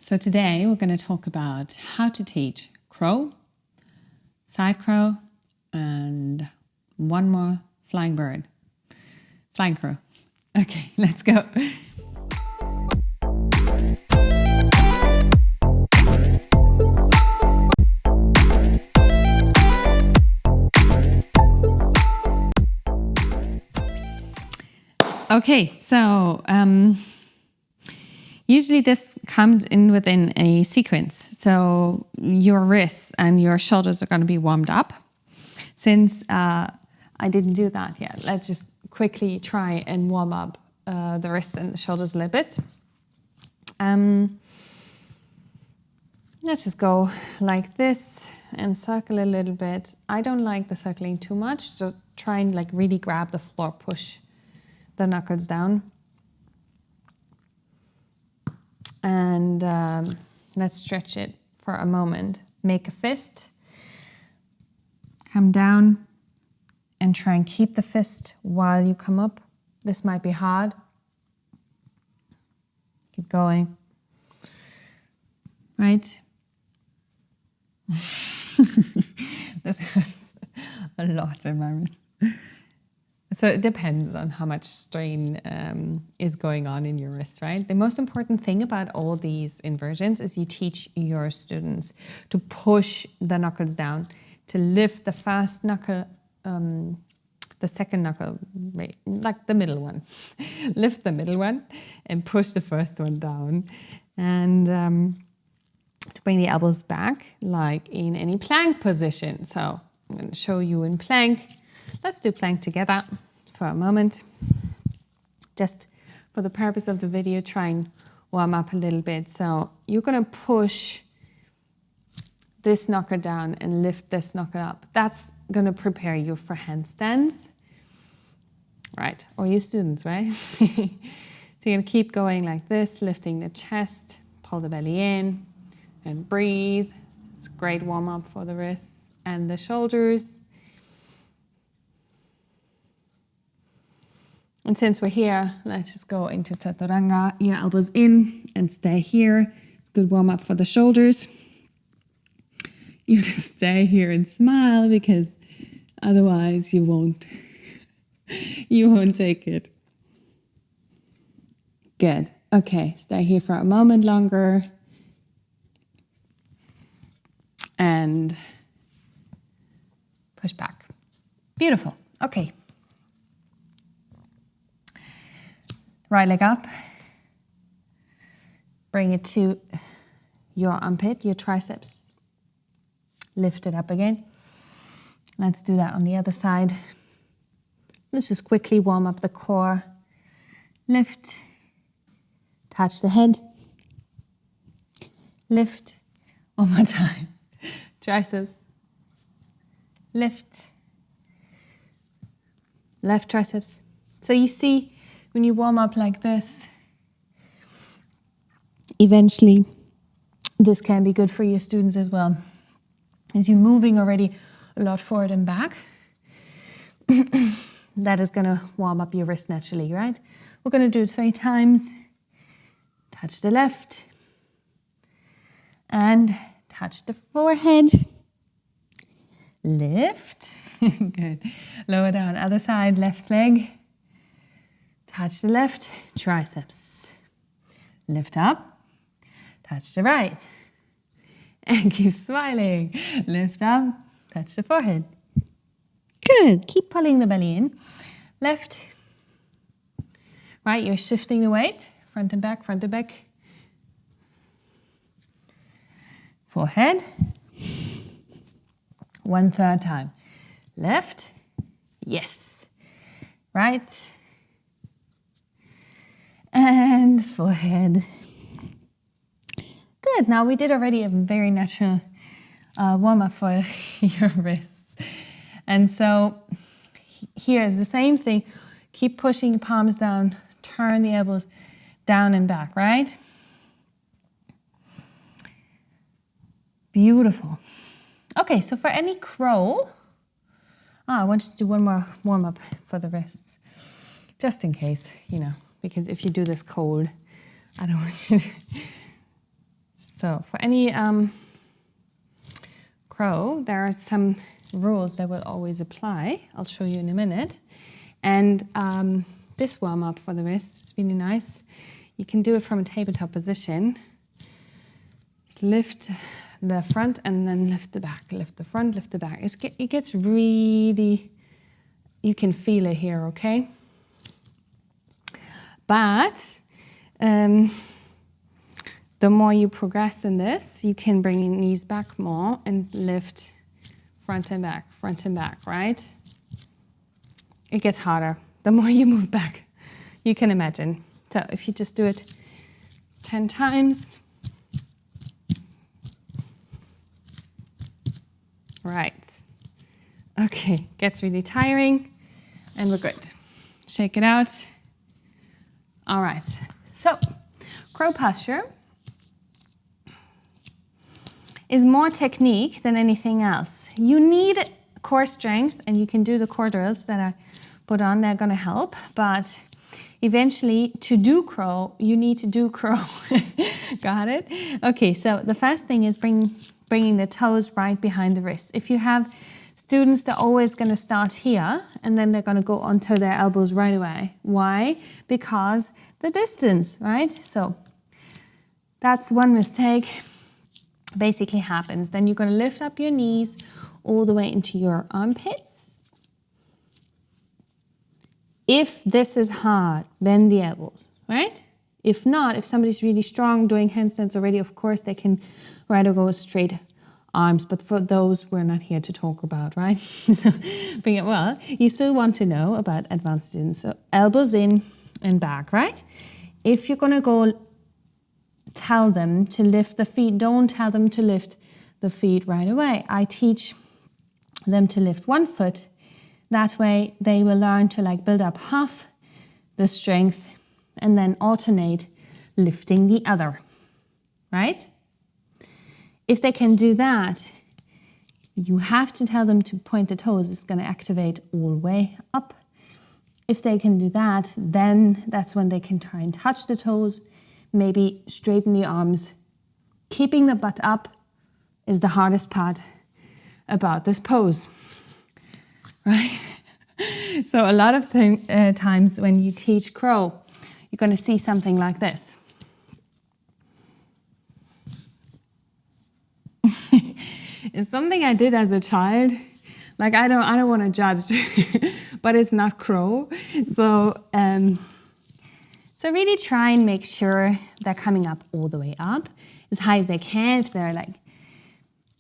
So today we're going to talk about how to teach crow, side crow, and one more flying bird. Flying crow. Okay, let's go. Okay, so usually this comes in within a sequence. So your wrists and your shoulders are going to be warmed up. Since I didn't do that yet, let's just quickly try and warm up the wrists and the shoulders a little bit. Let's just go like this and circle a little bit. I don't like the circling too much, so try and like really grab the floor, push the knuckles down. And let's stretch it for a moment. Make a fist, come down, and try and keep the fist while you come up. This might be hard. Keep going. Right? This has a lot in my wrist. So it depends on how much strain is going on in your wrist, right? The most important thing about all these inversions is you teach your students to push the knuckles down, to lift the first knuckle, the second knuckle, like the middle one. Lift the middle one and push the first one down. And to bring the elbows back, like in any plank position. So I'm going to show you in plank. Let's do plank together for a moment. Just for the purpose of the video, try and warm up a little bit. So you're going to push this knuckle down and lift this knuckle up. That's going to prepare you for handstands, right? Or you students, right? So you're going to keep going like this, lifting the chest, pull the belly in, and breathe. It's a great warm up for the wrists and the shoulders. And since we're here, let's just go into Chaturanga. Your elbows in and stay here. Good warm up for the shoulders. You just stay here and smile because otherwise you won't take it. Good. Okay, stay here for a moment longer. And push back. Beautiful. Okay. Right leg up. Bring it to your armpit, your triceps. Lift it up again. Let's do that on the other side. Let's just quickly warm up the core. Lift. Touch the head. Lift. One more time. Triceps. Lift. Left triceps. So you see, when you warm up like this, eventually this can be good for your students as well. As you're moving already a lot forward and back, that is going to warm up your wrist naturally, right? We're going to do it 3 times. Touch the left and touch the forehead. Lift. Good. Lower down. Other side, left leg. Touch the left triceps. Lift up. Touch the right. And keep smiling. Lift up. Touch the forehead. Good. Keep pulling the belly in. Left. Right, you're shifting the weight. Front and back, front and back. Forehead. 1/3 time. Left. Yes. Right. And forehead. Good. Now we did already a very natural warm-up for your wrists. And so here's the same thing. Keep pushing palms down. Turn the elbows down and back, right? Beautiful. Okay, so for any crow, I want you to do one more warm-up for the wrists. Just in case, because if you do this cold, I don't want you to So for any crow, there are some rules that will always apply. I'll show you in a minute. And this warm-up for the wrist is really nice. You can do it from a tabletop position. Just lift the front and then lift the back, lift the front, lift the back. It gets really, you can feel it here, okay? But the more you progress in this, you can bring your knees back more and lift front and back, right? It gets harder the more you move back, you can imagine. So if you just do it 10 times. Right. Okay, gets really tiring and we're good. Shake it out. All right, so crow posture is more technique than anything else. You need core strength, and you can do the core drills that I put on, they're gonna help, but eventually to do crow, you need to do crow. Got it? Okay, so the first thing is bringing the toes right behind the wrist. If you have students, they're always gonna start here, and then they're gonna go onto their elbows right away. Why? Because the distance, right? So that's one mistake basically happens. Then you're going to lift up your knees all the way into your armpits. If this is hard, bend the elbows, right? If not, if somebody's really strong doing handstands already, of course they can rather go straight arms, but for those we're not here to talk about, right? So, well, you still want to know about advanced students. So elbows in and back, right? If you're going to go tell them to lift the feet, don't tell them to lift the feet right away. I teach them to lift one foot. That way they will learn to like build up half the strength and then alternate lifting the other, right? If they can do that, you have to tell them to point the toes. It's going to activate all the way up. If they can do that, then that's when they can try and touch the toes. Maybe straighten the arms. Keeping the butt up is the hardest part about this pose, right? So a lot of times when you teach crow, you're going to see something like this. It's something I did as a child. Like I don't want to judge, but it's not crow. So really try and make sure they're coming up all the way up as high as they can. If they're like,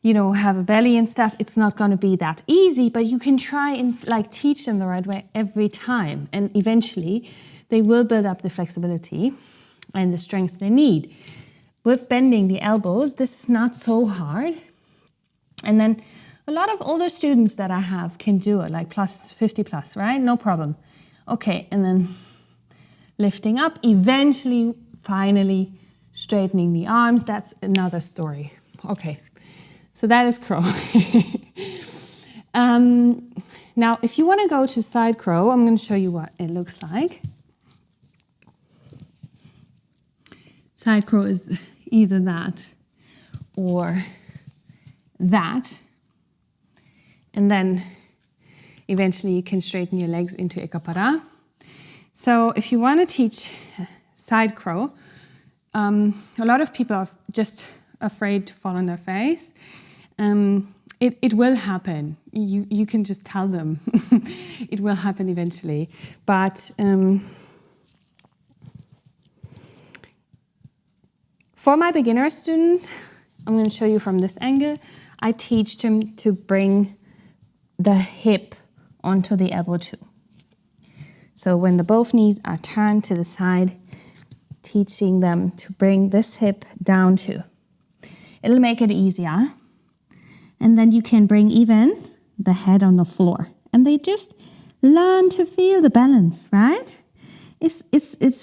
you know, have a belly and stuff, it's not going to be that easy, but you can try and like teach them the right way every time. And eventually they will build up the flexibility and the strength they need. With bending the elbows, this is not so hard. And then a lot of older students that I have can do it, like plus 50 plus, right? No problem. Okay, and then lifting up, eventually, finally straightening the arms. That's another story. Okay, so that is crow. Now, if you want to go to side crow, I'm going to show you what it looks like. Side crow is either that or that. And then eventually you can straighten your legs into EKA PADA. So if you want to teach side crow, a lot of people are just afraid to fall on their face. It will happen. You can just tell them. It will happen eventually. But for my beginner students, I'm going to show you from this angle. I teach them to bring the hip onto the elbow too. So when the both knees are turned to the side, teaching them to bring this hip down too. It'll make it easier. And then you can bring even the head on the floor. And they just learn to feel the balance, right? It's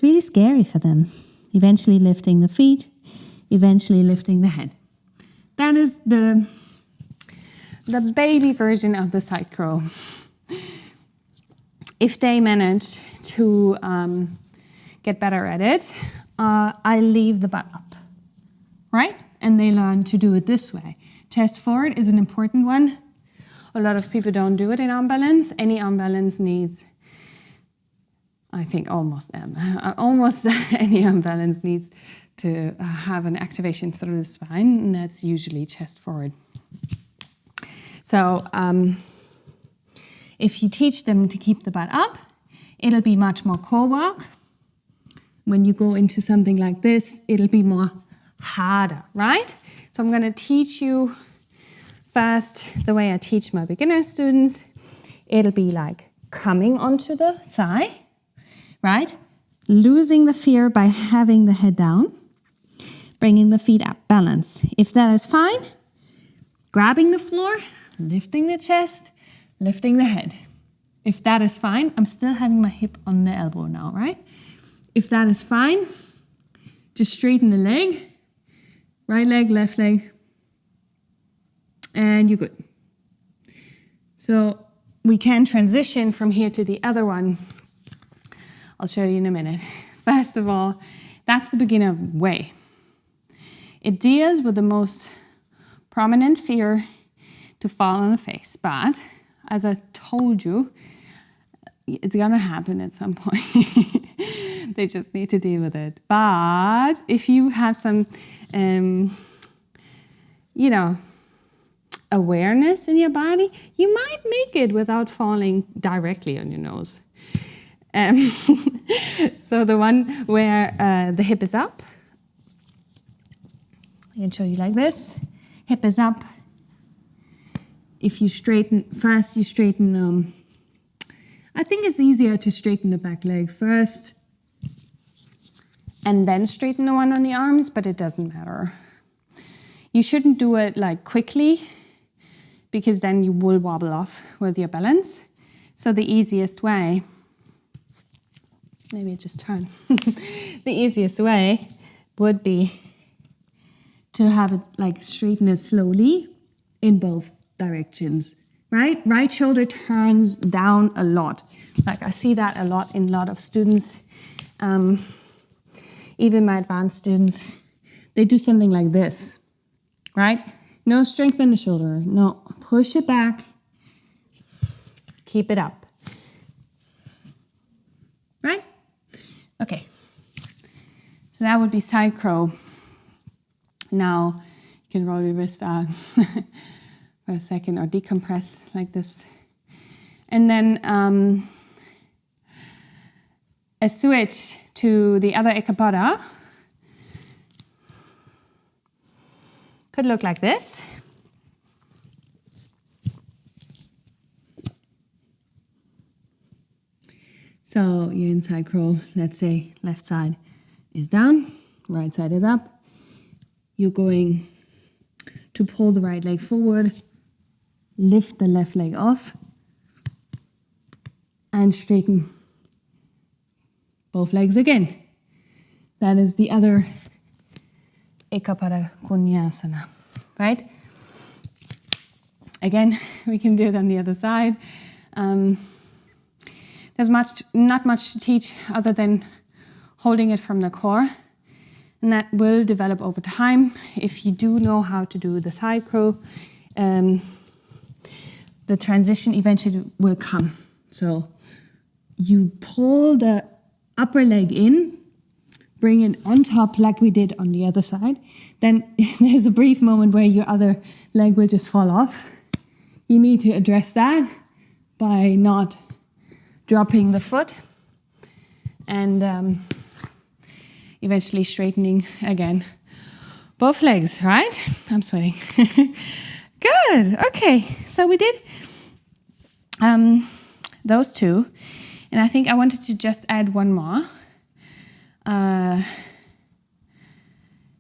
really scary for them. Eventually lifting the feet, eventually lifting the head. That is the baby version of the side crow. If they manage to get better at it, I leave the butt up, right? and they learn to do it this way. Chest forward is an important one. A lot of people don't do it in arm balance. Any arm balance needs, I think almost any arm balance needs to have an activation through the spine, and that's usually chest forward. So if you teach them to keep the butt up, it'll be much more core work. When you go into something like this, it'll be more harder, right? So I'm going to teach you first the way I teach my beginner students. It'll be like coming onto the thigh, right? Losing the fear by having the head down, bringing the feet up, balance. If that is fine, grabbing the floor, lifting the chest, lifting the head. If that is fine, I'm still having my hip on the elbow now, right? If that is fine, just straighten the leg, right leg, left leg, and you're good. So we can transition from here to the other one. I'll show you in a minute. First of all, that's the beginner way. It deals with the most prominent fear to fall on the face, but as I told you, it's gonna happen at some point. They just need to deal with it. But if you have some, awareness in your body, you might make it without falling directly on your nose. So the one where the hip is up, I can show you like this. Hip is up. If you straighten, first you straighten, I think it's easier to straighten the back leg first and then straighten the one on the arms, but it doesn't matter. You shouldn't do it like quickly because then you will wobble off with your balance. So the easiest way, maybe just turn. The easiest way would be to have it like straighten it slowly in both directions, right? Right shoulder turns down a lot. Like I see that a lot in a lot of students. Even my advanced students, they do something like this, right? No strength in the shoulder. No, push it back. Keep it up. Right? Okay. So that would be side crow. Now you can roll your wrist out for a second or decompress like this. And then a switch to the other EKA PADA could look like this. So you're in side crow, let's say left side is down, right side is up. You're going to pull the right leg forward, lift the left leg off, and straighten both legs again. That is the other EKA PADA Koundinyasana, right? Again, we can do it on the other side. There's not much to teach other than holding it from the core, and that will develop over time. If you do know how to do the side crow, the transition eventually will come. So you pull the upper leg in, bring it on top like we did on the other side. Then there's a brief moment where your other leg will just fall off. You need to address that by not dropping the foot and eventually straightening again both legs, right? I'm sweating. Good, okay, so we did those two, and I think I wanted to just add one more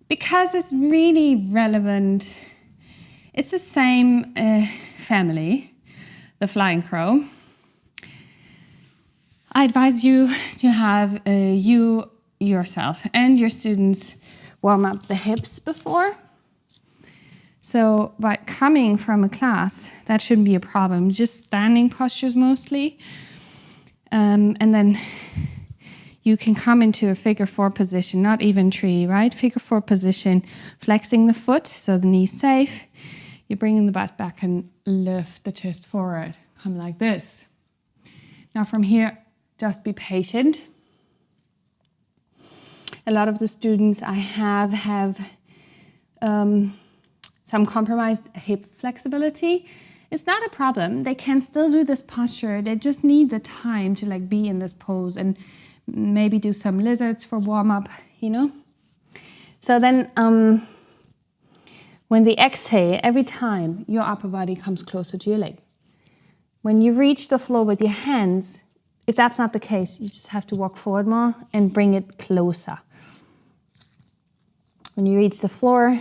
because it's really relevant. It's the same family, the flying crow. I advise you to have you yourself and your students warm up the hips before. So by coming from a class, that shouldn't be a problem. Just standing postures mostly. And then you can come into a figure 4 position, not even 3, right? Figure 4 position, flexing the foot so the knee's safe. You're bringing the butt back and lift the chest forward. Come like this. Now from here, just be patient. A lot of the students I have some compromised hip flexibility. It's not a problem. They can still do this posture. They just need the time to like be in this pose and maybe do some lizards for warm up, you know? So then when they exhale, every time your upper body comes closer to your leg. When you reach the floor with your hands, if that's not the case, you just have to walk forward more and bring it closer. When you reach the floor,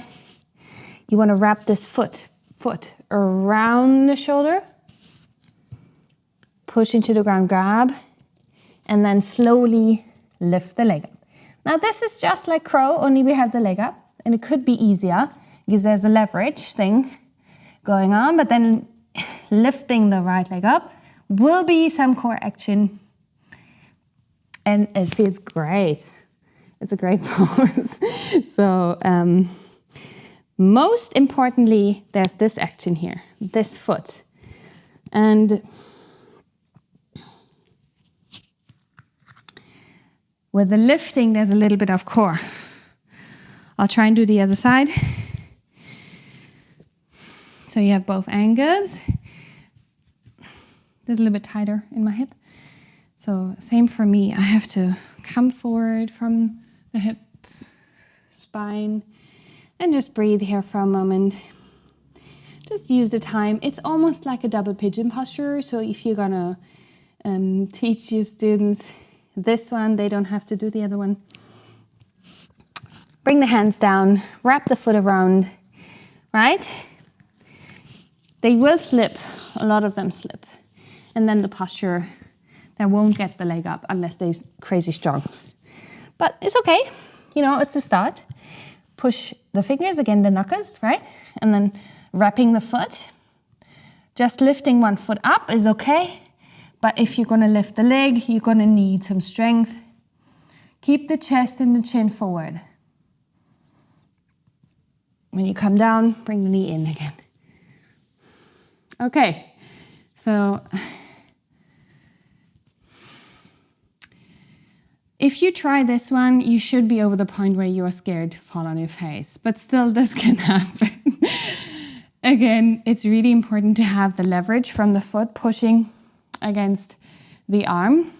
you want to wrap this foot around the shoulder, push into the ground, grab, and then slowly lift the leg up. Now this is just like crow, only we have the leg up, and it could be easier because there's a leverage thing going on, but then lifting the right leg up will be some core action, and it feels great. It's a great pose. So most importantly, there's this action here, this foot. And with the lifting, there's a little bit of core. I'll try and do the other side. So you have both angles. There's a little bit tighter in my hip. So same for me. I have to come forward from the hip, spine, and just breathe here for a moment. Just use the time. It's almost like a double pigeon posture. So if you're gonna teach your students this one, they don't have to do the other one. Bring the hands down, wrap the foot around, right? They will slip, a lot of them slip. And then the posture, they won't get the leg up unless they're crazy strong. But it's okay, you know, it's the start. Push the fingers, again the knuckles, right? And then wrapping the foot. Just lifting one foot up is okay. But if you're gonna lift the leg, you're gonna need some strength. Keep the chest and the chin forward. When you come down, bring the knee in again. Okay, so if you try this one, you should be over the point where you are scared to fall on your face, but still this can happen. Again, it's really important to have the leverage from the foot pushing against the arm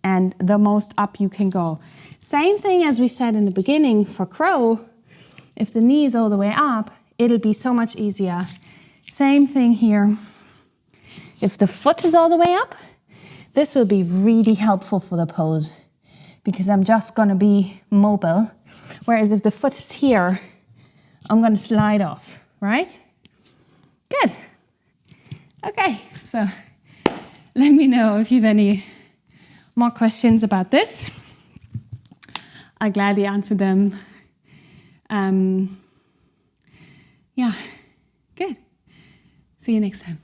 and the most up you can go. Same thing as we said in the beginning for crow. If the knee is all the way up, it'll be so much easier. Same thing here. If the foot is all the way up, this will be really helpful for the pose because I'm just gonna be mobile. Whereas if the foot is here, I'm gonna slide off, right? Good. Okay, so let me know if you have any more questions about this. I'll gladly answer them. Yeah, good. See you next time.